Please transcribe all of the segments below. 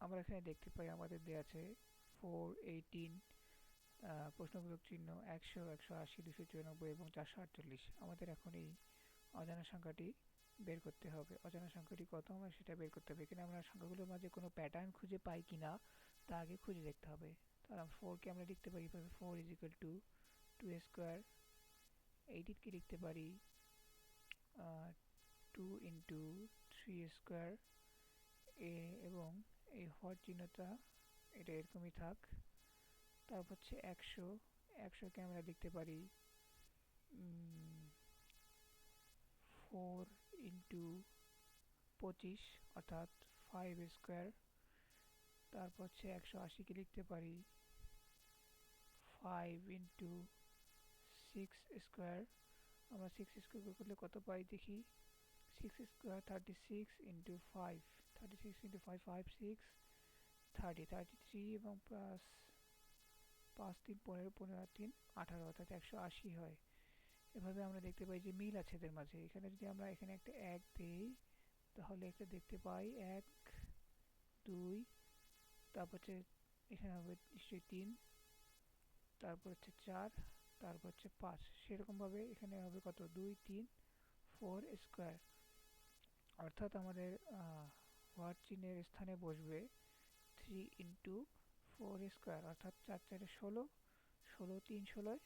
আমরা এখানে দেখতে পাই আমাদের দেওয়া আছে 4, 18, প্রশ্নবোধক চিহ্ন, 100, 180, 294 এবং 448। আমাদের এখন এই অজানা সংখ্যাটি বের করতে হবে। অজানা সংখ্যাটি কত আমরা সেটা বের করতে হবে। এখানে আমরা সংখ্যাগুলোর মাঝে কোনো প্যাটার্ন খুঁজে পাই কিনা তা আগে খুঁজে দেখতে হবে। তাহলে 4কে আমরা লিখতে পারি এভাবে, 4 = 2 স্কোয়ার। 18কে লিখতে পারি 2 × 3 স্কোয়ার এবং এই হর চিহ্নটা এটা এরকমই থাক। তারপর হচ্ছে 100, 100কে আমরা লিখতে পারি 4 × 25 অর্থাৎ 5 স্কোয়ার। তারপর হচ্ছে 180কে লিখতে পারি 5 × 6 স্কোয়ার। আমরা 6 স্কোয়ার করলে কত পাই দেখি। 6 স্কোয়ার 36 × 5, 36 × 5, 5, 6, 30, 33 এবং প্লাস 5, 3, 15, 15 আর 3, 18 অর্থাৎ 180 হয়। এভাবে আমরা দেখতে পাই যে মিল আছে এদের মাঝে। এখানে যদি আমরা এখানে একটা 1 দিই তাহলে একটা দেখতে পাই 1, 2, তারপর হচ্ছে এখানে হবে নিশ্চয়ই 3, তারপর হচ্ছে 4, তারপর হচ্ছে 5। সেরকমভাবে এখানে হবে কত 2, 3, 4 স্কোয়ার। অর্থাৎ আমাদের হর চিহ্নের স্থানে বসবে 3 × 4 স্কোয়ার অর্থাৎ 4 4 16, 16 3 16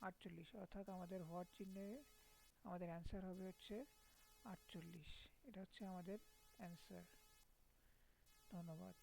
48। অর্থাৎ আমাদের হর চিহ্নে আমাদের অ্যান্সার হবে হচ্ছে 48। এটা হচ্ছে আমাদের অ্যান্সার। ধন্যবাদ।